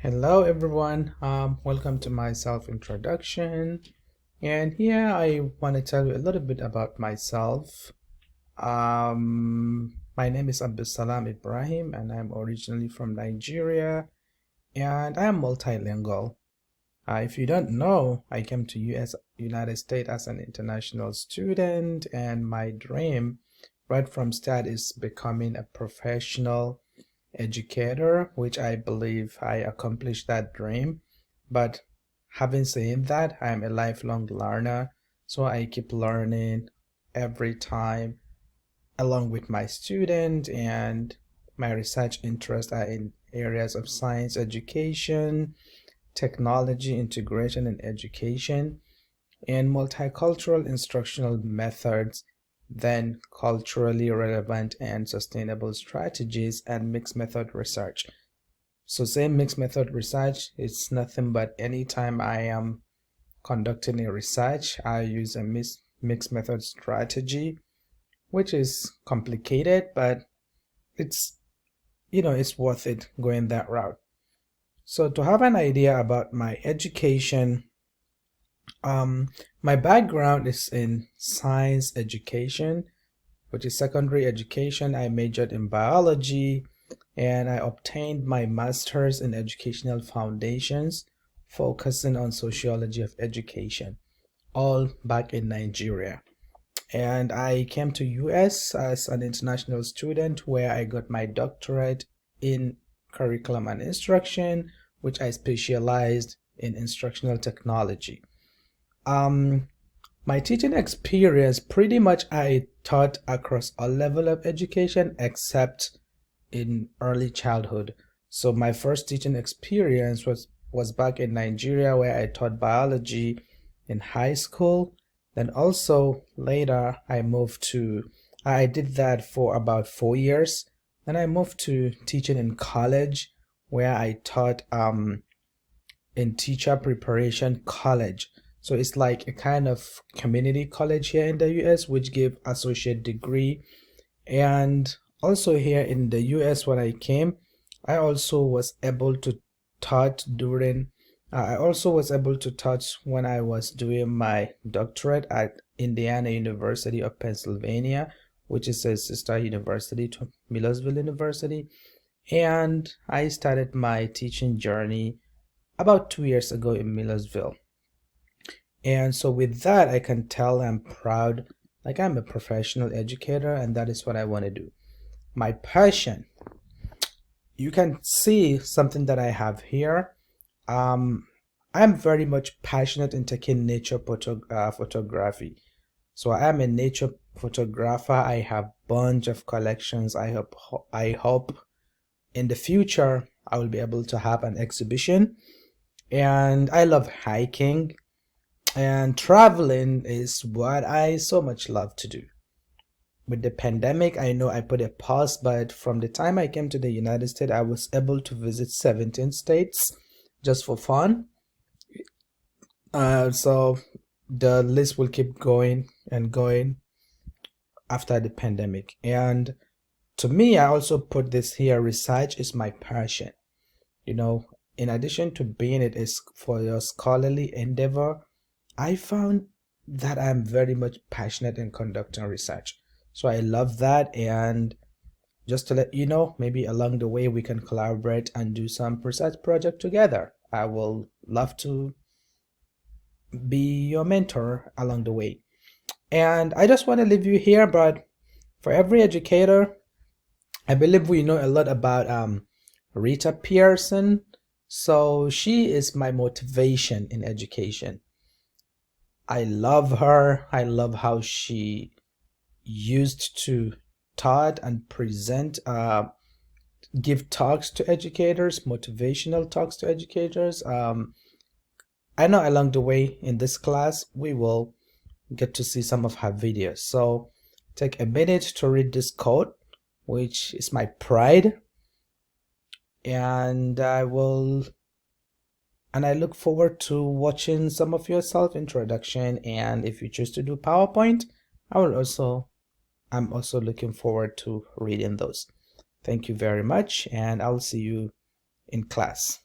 Hello everyone, welcome to my self-introduction, and here I want to tell you a little bit about myself. My name is Abdulsalam Ibrahim and I'm originally from Nigeria and I am multilingual. If you don't know, I came to United States as an international student, and my dream right from start is becoming a professional educator, which I believe I accomplished that dream. But having said that, I'm a lifelong learner, so I keep learning every time along with my student, and my research interests are in areas of science education, technology integration in education, and multicultural instructional methods, then culturally relevant and sustainable strategies, and mixed method research. So same mixed method research, it's nothing but anytime I am conducting a research, I use a mixed method strategy, which is complicated, but it's it's worth it going that route. So to have an idea about my education, my background is in science education, which is secondary education. I majored in biology and I obtained my master's in educational foundations, focusing on sociology of education, all back in Nigeria. And I came to US as an international student where I got my doctorate in curriculum and instruction, which I specialized in instructional technology. Um, my teaching experience, pretty much I taught across all level of education except in early childhood. So my first teaching experience was back in Nigeria where I taught biology in high school. Then also later I did that for about 4 years. Then I moved to teaching in college where I taught in teacher preparation college. So it's like a kind of community college here in the US, which give associate degree. And also here in the US, when I came, I also was able to taught during I also was able to touch when I was doing my doctorate at Indiana University of Pennsylvania, which is a sister university to Millersville University. And I started my teaching journey about 2 years ago in Millersville. And so with that, I can tell I'm proud, like I'm a professional educator, and that is what I want to do. My passion, you can see something that I have here. I'm very much passionate in taking nature photography. So I am a nature photographer. I have bunch of collections. I hope in the future I will be able to have an exhibition. And I love hiking, and traveling is what I so much love to do. With the pandemic, I know I put a pause, but from the time I came to the United States, I was able to visit 17 states just for fun. So the list will keep going and going after the pandemic. And to me, I also put this here, research is my passion. You know, in addition to being it is for your scholarly endeavor, I found that I'm very much passionate in conducting research. So I love that. And just to let you know, maybe along the way we can collaborate and do some research project together. I will love to be your mentor along the way. And I just want to leave you here, but for every educator, I believe we know a lot about Rita Pearson. So she is my motivation in education. I love her. I love how she used to taught and present, give talks to educators, motivational talks to educators. I know along the way in this class, we will get to see some of her videos. So take a minute to read this code, which is my pride. And I look forward to watching some of your self-introduction. And if you choose to do PowerPoint, I'm also looking forward to reading those. Thank you very much, and I'll see you in class.